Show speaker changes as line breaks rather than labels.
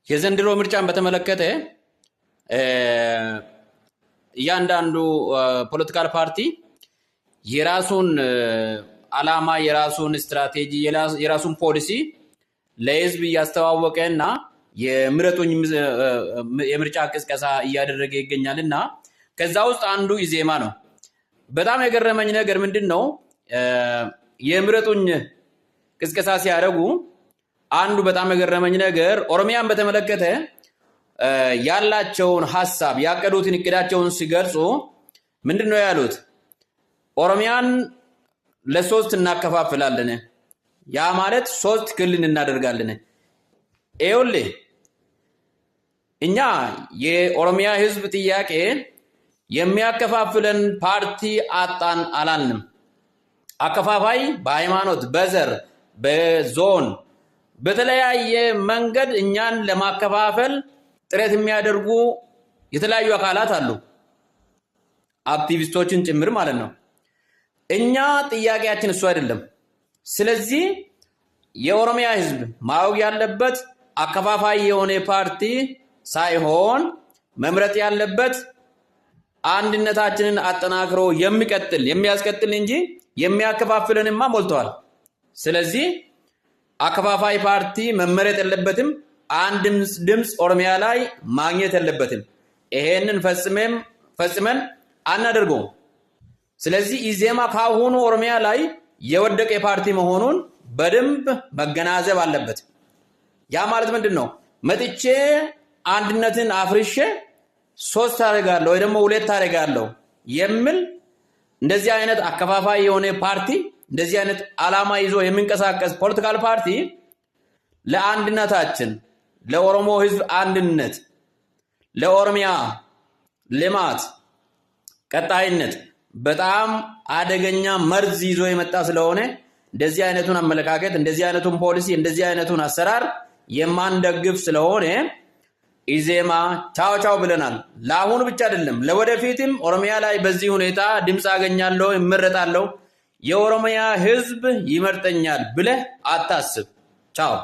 የዘንድሮ ምርጫን በተመለከተ እያንዳንዱ ፖለቲካል ፓርቲ የራሱን ዓላማ የራሱን ስትራቴጂ የራሱን ፖሊሲ ለህዝብ እያስተዋወቀና የምረጡኝ የምርጫ ቅስቀሳ እያደረገ ይገኛልና ከዛ ውስጥ አንዱ ኢዜማ ነው። በጣም የገረመኝ ነገር ምንድነው የምረጡኝ ቅስቀሳ ሲያደርጉ አንዱ በጣም የገረመኝ ነገር ኦሮሚያን በተመለከተ ያላቸውን ሐሳብ ያቀዱትን እቅዳቸውን ሲገልጹ ምንድነው ያሉት? ኦሮሚያን ለሶስት እናከፋፍላለን፣ ያ ማለት ሶስት ክልል እናደርጋለን። ይኸውልህ እኛ የኦሮሚያ ህዝብ ጥያቄ የሚያከፋፍለን ፓርቲ አጣን አላልንም። አከፋፋይ በሃይማኖት፣ በዘር፣ በዞን በተለያየ መንገድ እኛን ለማከፋፈል ጥረት የሚያደርጉ የተለያዩ አካላት አሉ፣ አክቲቪስቶችን ጭምር ማለት ነው። እኛ ጥያቄያችን እሱ አይደለም። ስለዚህ የኦሮሚያ ህዝብ ማወቅ ያለበት አከፋፋይ የሆነ ፓርቲ ሳይሆን መምረጥ ያለበት አንድነታችንን አጠናክሮ የሚያስቀጥል እንጂ የሚያከፋፍለንማ ሞልቷል። ስለዚህ አከፋፋይ ፓርቲ መመረጥ የለበትም። አንድም ድምፅ ኦሮሚያ ላይ ማግኘት የለበትም። ይሄንን ፈጽመን አናደርገውም። ስለዚህ ኢዜማ ካሁኑ ኦሮሚያ ላይ የወደቀ ፓርቲ መሆኑን በደንብ መገናዘብ አለበት። ያ ማለት ምንድነው? መጥቼ አንድነትን አፍርሼ ሶስት አደርጋለሁ ወይ ደግሞ ሁለት አደርጋለሁ የሚል እንደዚህ አይነት አከፋፋይ የሆነ ፓርቲ እንደዚህ አይነት ዓላማ ይዞ የሚንቀሳቀስ ፖለቲካል ፓርቲ ለአንድነታችን፣ ለኦሮሞ ህዝብ አንድነት፣ ለኦሮሚያ ልማት ቀጣይነት በጣም አደገኛ መርዝ ይዞ የመጣ ስለሆነ እንደዚህ አይነቱን አመለካከት፣ እንደዚህ አይነቱን ፖሊሲ፣ እንደዚህ አይነቱን አሰራር የማንደግፍ ስለሆነ ኢዜማ ቻው ብለናል። ለአሁኑ ብቻ አይደለም ለወደፊትም ኦሮሚያ ላይ በዚህ ሁኔታ ድምፅ አገኛለሁ እመረጣለሁ የኦሮሚያ ህዝብ ይመርጠኛል ብለህ አታስብ። ቻው።